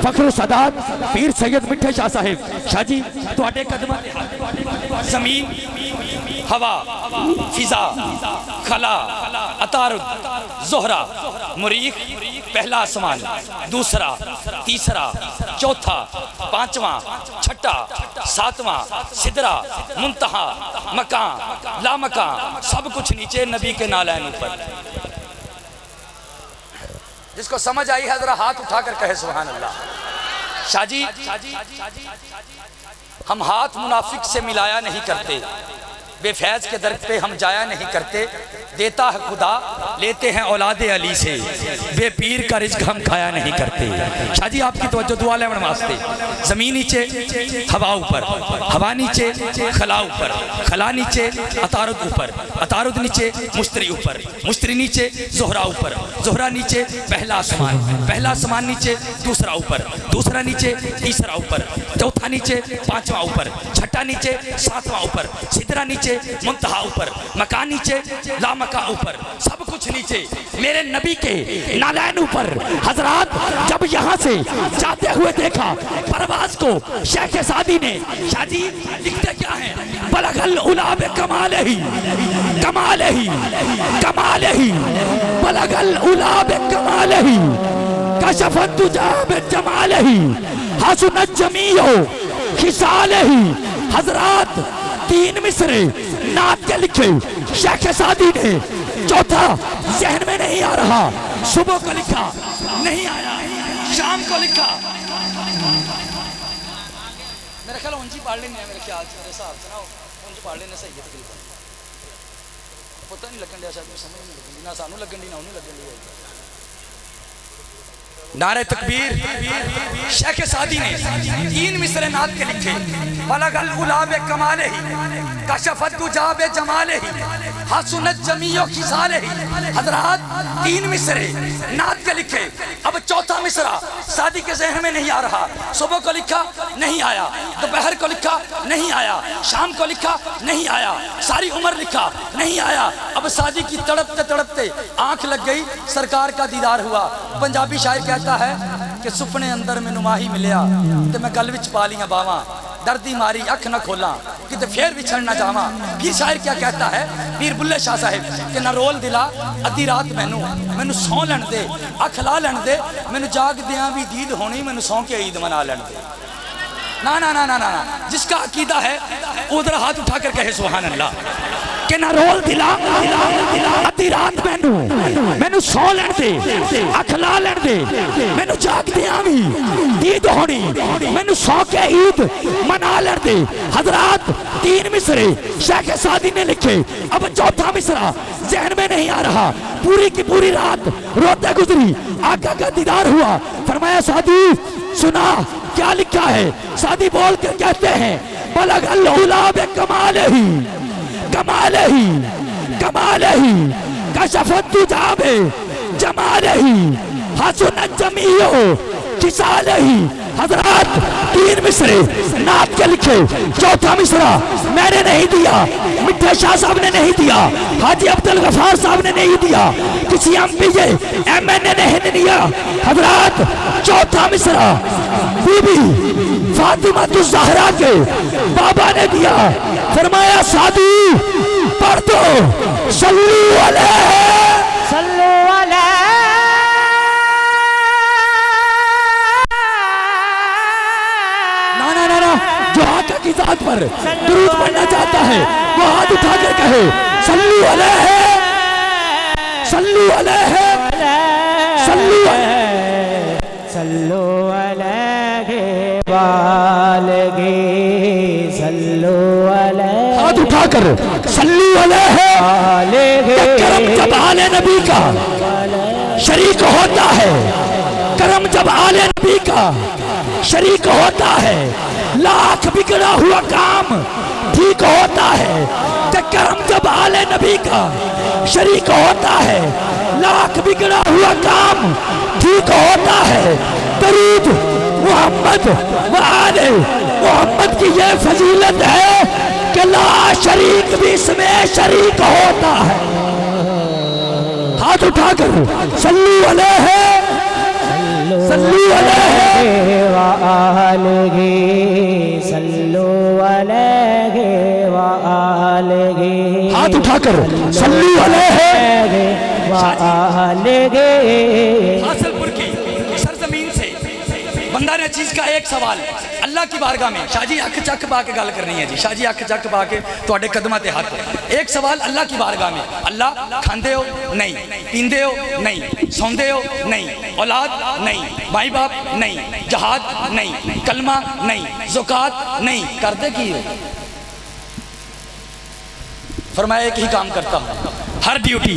फखर सदात पीर सैयद मिठे शाह साहिब। शाह जी तुहाडे कदमां ते ज़मीन, हवा, फिजा, खला, अतारुद, ज़ोहरा, मुरीख, पहला आसमान, दूसरा, तीसरा, चौथा, पांचवा, छठा, सातवां, सिदरा, मुंतहा, मकां, लामकां, सब कुछ नीचे, नबी के नालैन ऊपर। जिसको समझ आई है जरा हाथ उठाकर कहे सुभान अल्लाह। शाह जी हम हाथ मुनाफिक से मिलाया नहीं करते, बेफैज के दर पे हम जाया नहीं करते, देता है खुदा लेते हैं औलादे अली से, बेपीर का रिज्क हम खाया नहीं करते। शाह जी आपकी तवज्जो दुआ लेवन वास्ते। ज़मीन नीचे, हवा ऊपर, हवा नीचे, खला ऊपर, खला नीचे, अतारुद ऊपर, अतारुद नीचे, मुश्तरी ऊपर, मुश्तरी नीचे, ज़ोहरा ऊपर, ज़ोहरा नीचे, पहला आसमान, पहला आसमान नीचे, दूसरा ऊपर, दूसरा नीचे, तीसरा ऊपर, चौथा नीचे, पांचवा ऊपर, छठा नीचे, सातवां ऊपर, सिदरा नीचे, मुंतहा ऊपर, मकान नीचे, लामका ऊपर, सब कुछ नीचे, मेरे नबी के नालैन ऊपर। हजरात जब यहाँ से जाते हुए देखा परवाज को शेख सादी ने, शाह जी लिखते क्या है, बलगल उलाब कमाले ही, कमाले ही, कमाले ही, बलगल उलाब कमाले ही, कशफत तुजाब जमाले ही, हसनत जमीओ खिसाले ही। हजरात 3 मिसरे नात के लिखे शेख सादी ने, चौथा जहन में नहीं आ रहा, सुबह को लिखा नहीं आया, शाम को लिखा। मेरे ख्याल उंजी पढ़ लेने, मेरे ख्याल से मेरे हिसाब से ना उंज पढ़ लेने सही है तकरीबन। पता नहीं लगन दिया, शायद समझ नहीं लगन, ना सानू लगन दी ना उन्हें लगन दी। नारे तकबीर। शेख सादी ने 3 मिसरे नात के लिखे, बलगल गुलाब कमाले ही, कशफत दुजाब जमाले ही, हसनत जमीओ खिसाले ही। हजरात 3 मिसरे नात के लिखे, अब चौथा मिसरा सादी के जहन में नहीं आ रहा, सुबह को लिखा नहीं आया, दोपहर को लिखा नहीं आया, शाम को लिखा नहीं आया, सारी उम्र लिखा नहीं आया। अब सादी की तड़पते तड़पते आंख लग गई, सरकार का दीदार हुआ। पंजाबी शायर कहता है कि सुपने अंदर मैनू माही मिलिया ते मैं गल विच पा लिया बावां, दर्दी मारी अख न खोला कि फिर विछड़ ना जावा। फिर शायर क्या कहता है, पीर बुल्ले शाह साहिब कि ना रोल दिला अद्धी रात मैनू सौ लैन दे, अख ला लैन दे, मैनू जाग दिया भी दीद होनी, मैनू सौ के ईद मना लैन दे। ना ना ना ना ना, जिसका अकीदा है उधर हाथ उठाकर कहे सुभान अल्लाह। कि ना रोल दिला अद्धी रात मैनू सौ लैन दे, अख ला लैन दे, मैनू जाग दिया भी दीद होनी, मैनू सौ के ईद मना लैन दे। हजरात 3 मिसरे शेख सादी ने लिखे, अब चौथा मिसरा जहन में नहीं आ रहा। पूरी की पूरी रात रोते गुजरी, आका का दीदार हुआ। फरमाया सादी सुना क्या लिखा है। सादी बोल कर कहते हैं, बलगल उलाब कमाले ही, कमाले ही, कमाले ही, कशफत तुजाबे जमाले ही, हसनत जमीओ खिसाले ही। हजरात 3 मिसरे नात के लिखे, चौथा मिसरा मैंने नहीं दिया, मिठे शाह साहब ने नहीं दिया, हाजी अब्दुल गफार साहब ने नहीं दिया, किसी एमपीए एमएनए ने नहीं दिया। हजरात चौथा मिसरा बीबी फातिमा ज़हरा के बाबा ने दिया। फरमाया सादी पढ़ दो सल्लू अलैहि, सल्लू अलैहि। जो आका की जात पर दुरूद पढ़ना चाहता है वो हाथ उठाकर कहे सल्लू अलैहि, सल्लू अलैहि, सल्लू अलैहि, सल्लू अलैहि वालगे, सल्लू अलैहि। हाथ उठाकर सल्लू अलैहि। करम जब आले नबी का शरीक होता है, करम जब आले नबी का शरीक होता है, लाख बिगड़ा हुआ काम ठीक होता है। करम जब आले नबी का शरीक होता है, लाख बिगड़ा हुआ काम ठीक होता है। दरूद मोहम्मद व आले मोहम्मद की ये फजीलत है कि ला शरीक भी इसमें शरीक होता है। हाथ उठाकर सल्लू अलैहि, सल्लू अलैहि। वालगे सल्लु अलैहि वालगे। हाथ उठाकर सल्लु अलैहि वालगे। हासलपुर की सरजमीन से बंदा ने चीज का एक सवाल अल्लाह की बारगाह में शाह जी अख चक पा के गल करनी है जी। शाह जी अख चक पा के तुहाडे कदमां ते हाथ। एक सवाल अल्लाह की बारगाह में, अल्लाह खांदे हो नहीं, पींदे हो नहीं, सौंदे हो नहीं, औलाद नहीं, माई बाप नहीं, जहाद नहीं, कलमा नहीं, ज़कात नहीं, करते की हो? फरमाया एक ही काम करता हूँ, हर ड्यूटी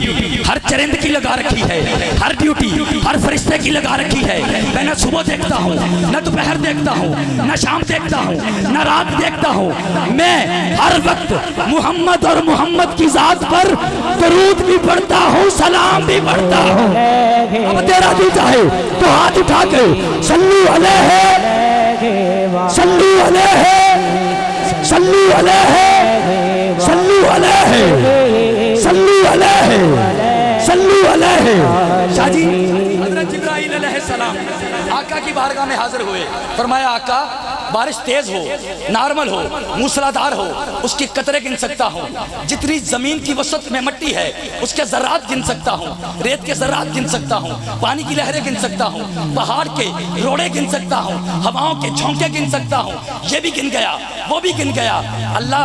हर चरिंद की लगा रखी है, हर ड्यूटी हर फरिश्ते की लगा रखी है। मैं न सुबह देखता हूँ, न दोपहर देखता हूँ, न शाम देखता हूँ, न रात देखता हूँ। मैं हर वक्त मोहम्मद और मोहम्मद की जात पर दरूद भी पढ़ता हूँ, सलाम भी पढ़ता हूँ। अब तेरा दिल चाहे तो हाथ उठा के सल्लू अलैहि सल्लू अलैहि सल्लू अलैहि सल्लू अलैहि सल्लू अलैहि सल्लू अलैहि। शाह जी हज़रत जिब्राइल अलैहिस्सलाम आका की बारगाह में हाजिर हुए। फरमाया आका बारिश तेज हो, नॉर्मल हो, मूसलाधार हो, उसकी कतरे गिन सकता हूँ। जितनी जमीन की वसत में मिट्टी है उसके ज़र्रात गिन सकता हूँ, रेत के ज़र्रात गिन सकता हूँ, पानी की लहरें गिन सकता हूँ, पहाड़ के रोड़े गिन सकता हूँ, हवाओं के झोंके गिन सकता हूँ। ये भी गिन गया, वो भी गिन गया। अल्लाह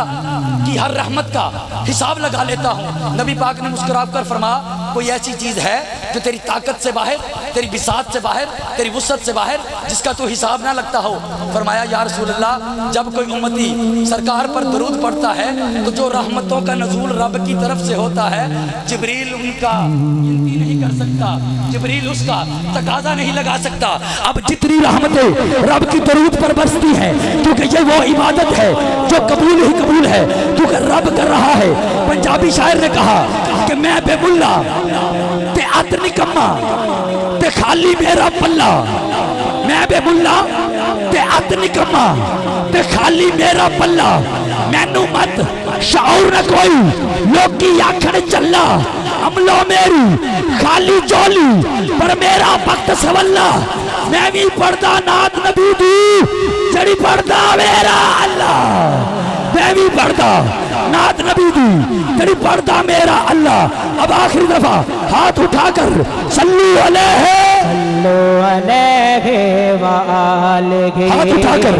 की हर रहमत का हिसाब लगा लेता हूँ। नबी पाक ने मुस्कुराकर फरमाया कोई ऐसी चीज़ है जो तेरी ताकत से बाहर, तेरी बिसात से बाहर, तेरी वुसअत से बाहर, जिसका तू हिसाब ना लगता हो? फरमाया या रसूल अल्लाह, जब कोई उम्मती सरकार पर दरूद पढ़ता है तो जो रहमतों का नज़ूल रब की तरफ से होता है, जिब्रील उनका गिनती नहीं कर सकता, जिब्रील उसका तकाजा नहीं लगा सकता। अब जितनी रहमतें रब की दरूद पर बरसती हैं, क्योंकि ये वो इबादत है जो कबूल ही कबूल है, क्योंकि रब कर रहा है। पंजाबी शायर ने कहा कि मैं बेमुल्ला ते अत निकम्मा ते खाली मेरा पल्ला, मैं बेमुल्ला ते अत निकम्मा ते खाली मेरा पल्ला। मैनू मत शौर न कोई लोकी आखण चला, अमलो मेरी खाली चोली पर मेरा वक्त सवल्ला। मैं भी पढ़दा नात नबी दी जड़ी पढ़दा मेरा अल्लाह, मैं भी पढ़दा नात नबी दी जड़ी पढ़दा मेरा अल्लाह। अब आखिरी दफा हाथ उठाकर सल्लू अलैहि सल्लु अलैहि वालगे। हाथ उठाकर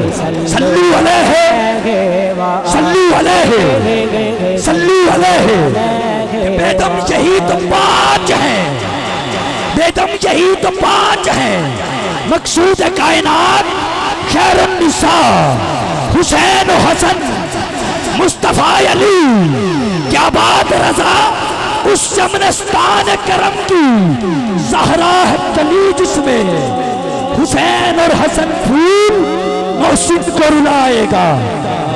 सल्लू अलैहि सल्लू अलैहि सल्लू अलैहि। बेदम यही तो पाँच हैं, बेदम यही तो पाँच हैं। मकसूद कायनात खैरुन निसा, हुसैन हसन मुस्तफा अली। क्या बात रजा उस चमनस्तान करम की, ज़हरा है कली जिसमें हुसैन और हसन फूल मोहसिन को रुलाएगा।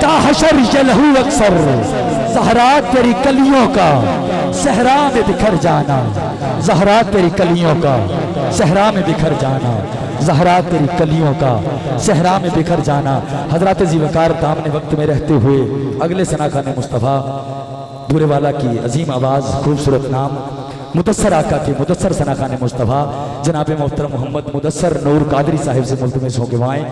ताहशर ये लहू अक्सर ज़हरा तेरी कलियों का सहरा में बिखर जाना, ज़हरा तेरी कलियों का सहरा में बिखर जाना, ज़हरा तेरी कलियों का सहरा में बिखर जाना। हज़रत ज़ीवकार दामने वक्त में रहते हुए अगले सनाखान मुस्तफ़ा दूरेवाला की अजीम आवाज़, खूबसूरत नाम मुदस्सर आका के मुदस्सर सनाखान मुस्तफ़ा जनाब मोहतरम मोहम्मद मुदस्सर नूर कादरी साहिब से मुल्तमिस हो के वाएँ।